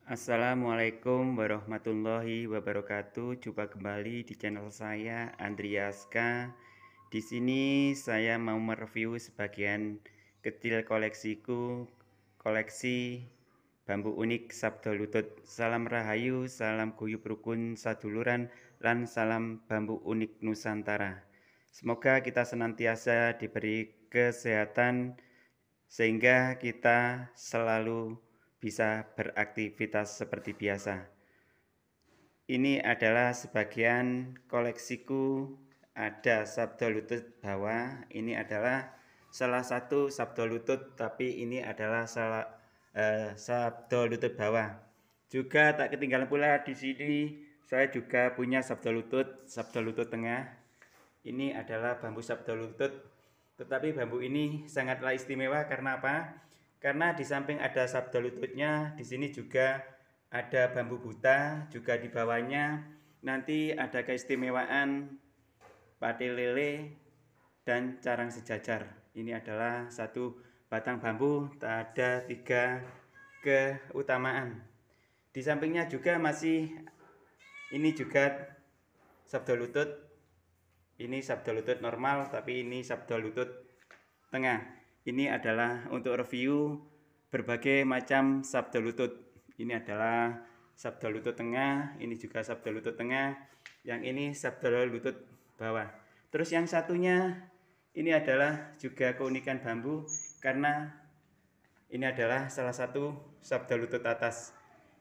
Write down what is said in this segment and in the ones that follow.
Assalamualaikum warahmatullahi wabarakatuh. Jumpa kembali di channel saya Andriaska. Di sini saya mau mereview sebagian kecil koleksiku, koleksi bambu unik Sabdo Lutut. Salam Rahayu, salam guyub rukun saduluran, lan salam bambu unik Nusantara. Semoga kita senantiasa diberi kesehatan sehingga kita selalu bisa beraktivitas seperti biasa. Ini adalah sebagian koleksiku, ada sabdo lutut bawah. Ini adalah salah satu sabdo lutut, tapi ini adalah sabdo lutut bawah. Juga tak ketinggalan pula di sini saya juga punya sabdo lutut tengah. Ini adalah bambu sabdo lutut. Tetapi bambu ini sangatlah istimewa karena apa? Karena di samping ada sabdo lututnya, di sini juga ada bambu buta, juga di bawahnya nanti ada keistimewaan pati lele dan carang sejajar. Ini adalah satu batang bambu, ada 3 keutamaan. Di sampingnya juga masih ini juga sabdo lutut. Ini sabdo lutut normal, tapi ini sabdo lutut tengah. Ini adalah untuk review berbagai macam sabdo lutut. Ini adalah sabdo lutut tengah, ini juga sabdo lutut tengah, yang ini sabdo lutut bawah. Terus yang satunya ini adalah juga keunikan bambu karena ini adalah salah satu sabdo lutut atas.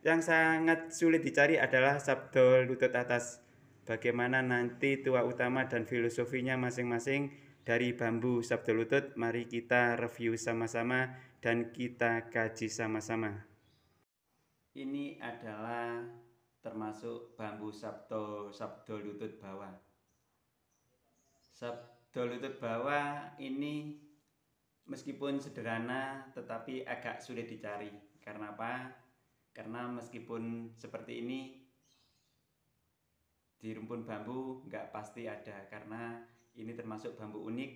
Yang sangat sulit dicari adalah sabdo lutut atas. Bagaimana nanti tua utama dan filosofinya masing-masing dari bambu sabdo lutut, mari kita review sama-sama dan kita kaji sama-sama. Ini adalah termasuk bambu sabdo lutut bawah. Sabdo lutut bawah ini meskipun sederhana tetapi agak sulit dicari. Karena apa? Karena meskipun seperti ini di rumpun bambu nggak pasti ada, karena ini termasuk bambu unik.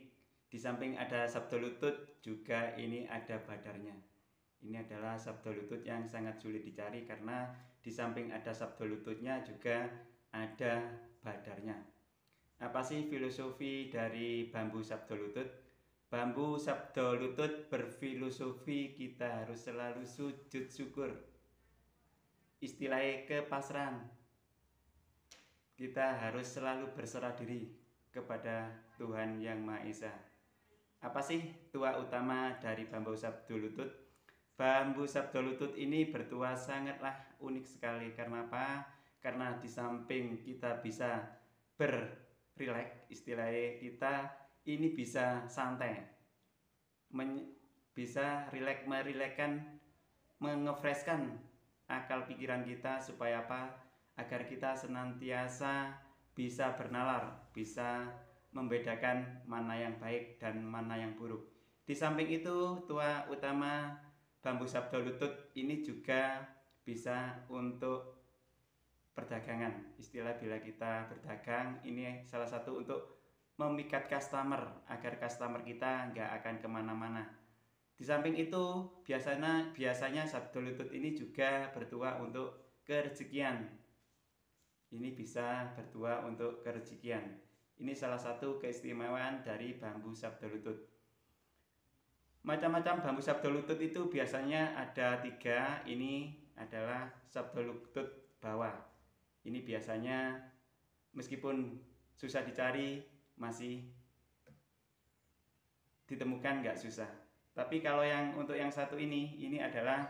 Di samping ada sabdo lutut juga ini ada badarnya. Ini adalah sabdo lutut yang sangat sulit dicari karena di samping ada sabdo lututnya juga ada badarnya. Apa sih filosofi dari bambu sabdo lutut? Bambu sabdo lutut berfilosofi kita harus selalu sujud syukur. Istilahnya kepasrahan. Kita harus selalu berserah diri kepada Tuhan Yang Maha Esa. Apa sih tua utama dari bambu sabdo lutut? Bambu sabdo lutut ini bertua sangatlah unik sekali. Karena apa? Karena di samping kita bisa berrileks, istilahnya kita ini bisa santai, bisa merilekkan, mengefreshkan akal pikiran kita supaya apa? Agar kita senantiasa bisa bernalar, bisa membedakan mana yang baik dan mana yang buruk. Di samping itu, tua utama bambu sabdo lutut ini juga bisa untuk perdagangan. Istilah bila kita berdagang, ini salah satu untuk memikat customer agar customer kita nggak akan kemana-mana. Di samping itu biasanya sabdo lutut ini juga bertua untuk kerezekian. Ini bisa bertua untuk kerezekian. Ini salah satu keistimewaan dari bambu sabdo lutut. Macam-macam bambu sabdo lutut itu biasanya ada 3. Ini adalah sabdo lutut bawah. Ini biasanya meskipun susah dicari, masih ditemukan nggak susah. Tapi kalau untuk yang satu ini adalah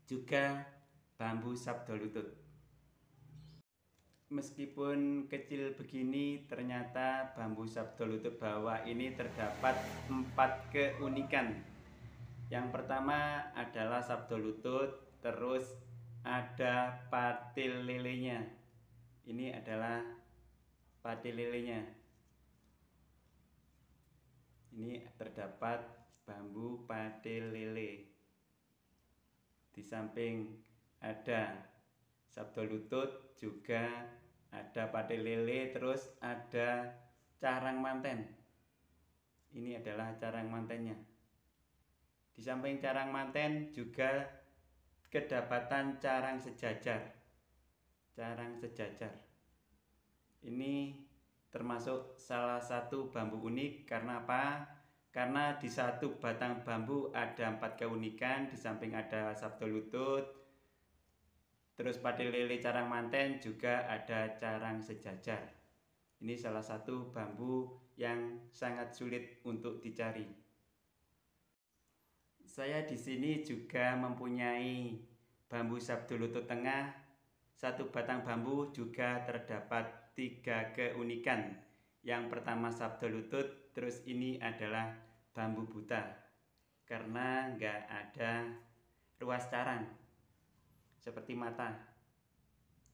juga bambu sabdo lutut. Meskipun kecil begini, ternyata bambu sabdo lutut bawah ini terdapat 4 keunikan. Yang pertama adalah sabdo lutut, terus ada patil lelenya. Ini adalah patil lelenya. Ini terdapat bambu patil lele. Di samping ada sabdo lutut juga ada patil lele, terus ada carang manten. Ini adalah carang mantennya. Di samping carang manten juga kedapatan carang sejajar. Carang sejajar ini termasuk salah satu bambu unik. Karena apa? Karena di satu batang bambu ada 4 keunikan. Di samping ada sabdo lutut, terus pati lele carang manten, juga ada carang sejajar. Ini salah satu bambu yang sangat sulit untuk dicari. Saya di sini juga mempunyai bambu sabdo lutut tengah. Satu batang bambu juga terdapat 3 keunikan. Yang pertama sabdo lutut, terus ini adalah bambu buta karena nggak ada ruas carang seperti mata.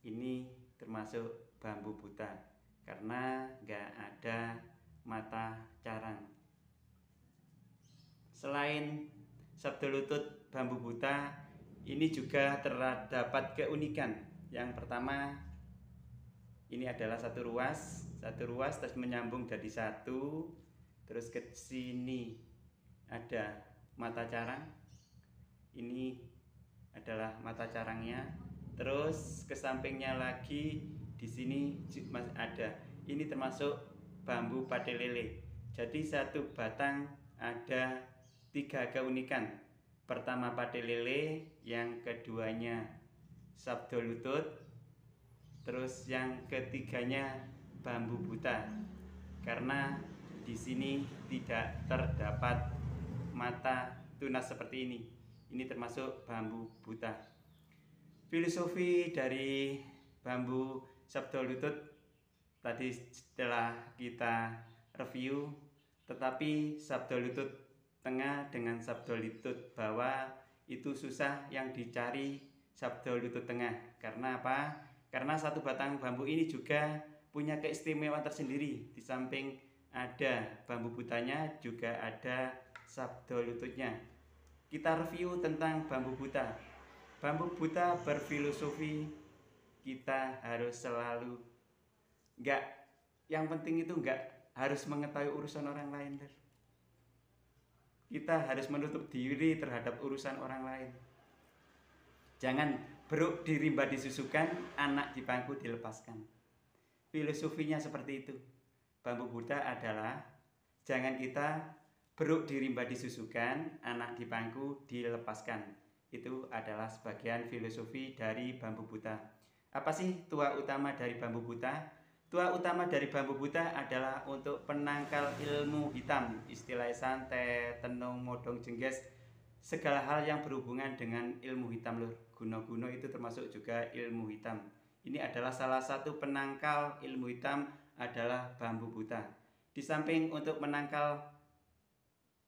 Ini termasuk bambu buta karena nggak ada mata carang. Selain sabdo lutut, bambu buta ini juga terdapat keunikan. Yang pertama, ini adalah satu ruas terus menyambung jadi satu, terus ke sini ada mata carang. Ini adalah mata carangnya. Terus ke sampingnya lagi di sini masih ada. Ini termasuk bambu pati lele. Jadi satu batang ada 3 keunikan. Pertama pati lele, yang keduanya sabdo lutut, terus yang ketiganya bambu buta. Karena di sini tidak terdapat mata tunas seperti ini. Ini termasuk bambu buta. Filosofi dari bambu sabdo lutut tadi setelah kita review, tetapi sabdo lutut tengah dengan sabdo lutut bawah itu susah yang dicari sabdo lutut tengah. Karena apa? Karena satu batang bambu ini juga punya keistimewaan tersendiri. Di samping ada bambu butanya, juga ada sabdo lututnya. Kita review tentang bambu buta. Bambu buta berfilosofi kita harus selalu yang penting itu nggak harus mengetahui urusan orang lain. Kita harus menutup diri terhadap urusan orang lain. Jangan beruk di rimba disusukan, anak di pangku dilepaskan. Filosofinya seperti itu. Bambu buta adalah jangan kita beruk di rimba disusukan, anak di pangku dilepaskan. Itu adalah sebagian filosofi dari bambu buta. Apa sih tuah utama dari bambu buta? Tuah utama dari bambu buta adalah untuk penangkal ilmu hitam, istilah santet, tenung, modong, jengges, segala hal yang berhubungan dengan ilmu hitam lur. Guno-guno itu termasuk juga ilmu hitam. Ini adalah salah satu penangkal ilmu hitam adalah bambu buta. Di samping untuk menangkal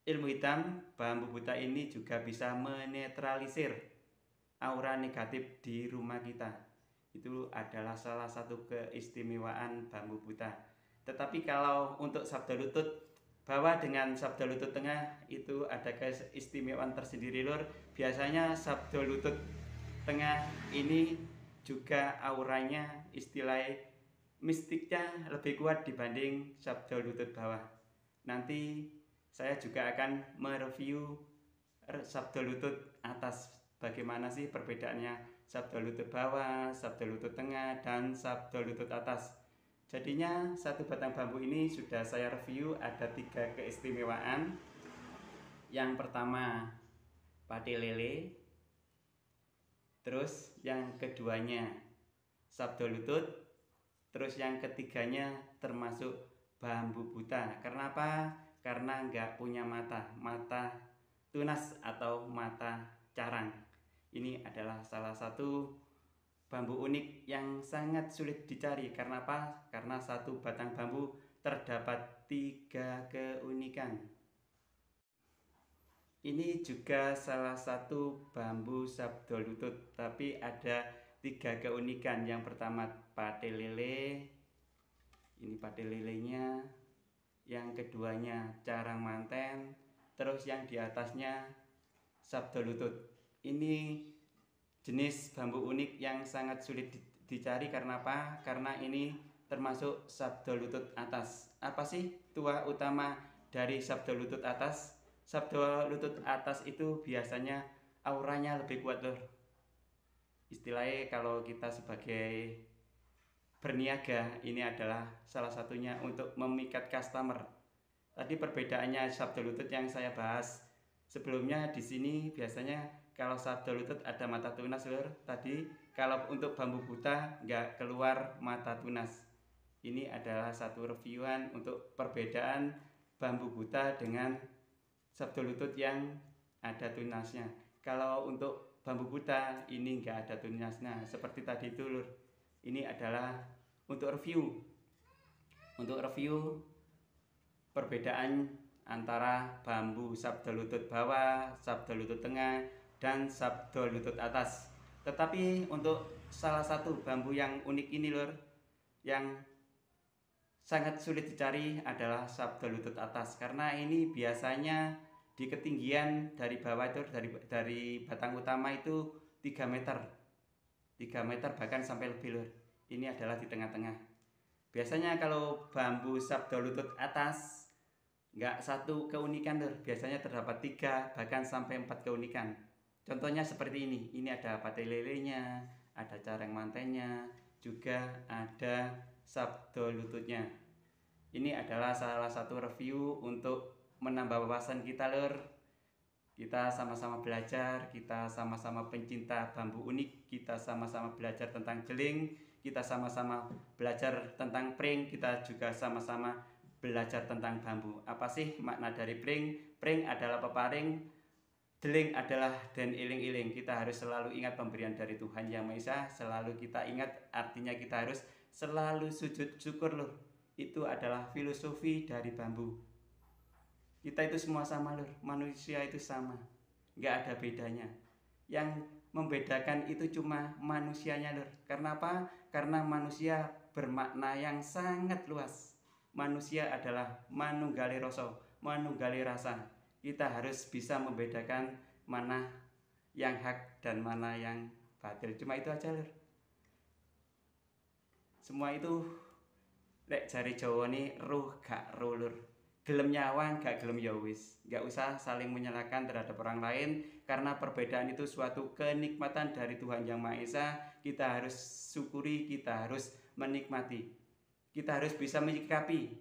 ilmu hitam, bambu buta ini juga bisa menetralisir aura negatif di rumah kita. Itu adalah salah satu keistimewaan bambu buta. Tetapi kalau untuk sabdo lutut bawah dengan sabdo lutut tengah itu ada keistimewaan tersendiri lur. Biasanya sabdo lutut tengah ini juga auranya, istilah mistiknya lebih kuat dibanding sabdo lutut bawah. Nanti saya juga akan mereview sabdo lutut atas. Bagaimana sih perbedaannya sabdo lutut bawah, sabdo lutut tengah, dan sabdo lutut atas. Jadinya satu batang bambu ini sudah saya review, ada 3 keistimewaan. Yang pertama pati lele, terus yang keduanya sabdo lutut, terus yang ketiganya termasuk bambu buta. Karena apa? Karena nggak punya mata tunas atau mata carang. Ini adalah salah satu bambu unik yang sangat sulit dicari. Karena apa? Karena satu batang bambu terdapat 3 keunikan. Ini juga salah satu bambu sabdo lutut, tapi ada 3 keunikan. Yang pertama pati lele, ini pati lelenya. Yang keduanya carang manten, terus yang di atasnya sabdo lutut. Ini jenis bambu unik yang sangat sulit dicari. Karena apa? Karena ini termasuk sabdo lutut atas. Apa sih tuah utama dari sabdo lutut atas? Sabdo lutut atas itu biasanya auranya lebih kuat lur. istilahnya kalau kita sebagai berniaga, ini adalah salah satunya untuk memikat customer. Tadi perbedaannya sabda lutut yang saya bahas sebelumnya. Di sini biasanya kalau sabda lutut ada mata tunas lur. Tadi kalau untuk bambu buta nggak keluar mata tunas. Ini adalah satu reviewan untuk perbedaan bambu buta dengan sabda lutut yang ada tunasnya. Kalau untuk bambu buta ini nggak ada tunasnya seperti tadi itu lur. Ini adalah untuk review perbedaan antara bambu sabda lutut bawah, sabda lutut tengah, dan sabda lutut atas. Tetapi untuk salah satu bambu yang unik ini lur, yang sangat sulit dicari adalah sabda lutut atas, karena ini biasanya di ketinggian dari bawah itu dari batang utama itu 3 meter 3 meter bahkan sampai lebih lur. Ini adalah di tengah-tengah. Biasanya kalau bambu sabda lutut atas nggak satu keunikan lur, biasanya terdapat 3 bahkan sampai 4 keunikan. Contohnya seperti ini. Ini ada pate lelenya, ada careng mantennya, juga ada sabda lututnya. Ini adalah salah satu review untuk menambah wawasan kita lur. Kita sama-sama belajar, kita sama-sama pencinta bambu unik, kita sama-sama belajar tentang jeling, kita sama-sama belajar tentang pring, kita juga sama-sama belajar tentang bambu. Apa sih makna dari pring? Pring adalah peparing, jeling adalah den iling-iling. Kita harus selalu ingat pemberian dari Tuhan Yang Maha Esa, selalu kita ingat, artinya kita harus selalu sujud syukur loh. Itu adalah filosofi dari bambu. Kita itu semua sama lur, manusia itu sama, nggak ada bedanya. Yang membedakan itu cuma manusianya lur. Karena apa? Karena manusia bermakna yang sangat luas. Manusia adalah manunggali rasa, manunggali rasa. Kita harus bisa membedakan mana yang hak dan mana yang batil. Cuma itu aja lur. Semua itu lek jari Jawa nih ruh gak ruh lur. Gelem nyawang gak gelem ya wis. Gak usah saling menyalahkan terhadap orang lain, karena perbedaan itu suatu kenikmatan dari Tuhan Yang Maha Esa. Kita harus syukuri, kita harus menikmati. Kita harus bisa menyikapi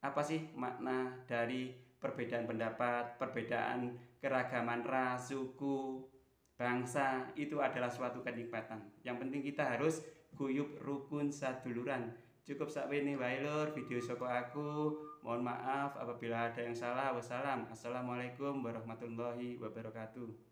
apa sih makna dari perbedaan pendapat, perbedaan keragaman ras, suku, bangsa. Itu adalah suatu kenikmatan. Yang penting kita harus guyub rukun saduluran. Cukup sakwene wae lur video soko aku. Mohon maaf apabila ada yang salah. Wassalam. Assalamualaikum warahmatullahi wabarakatuh.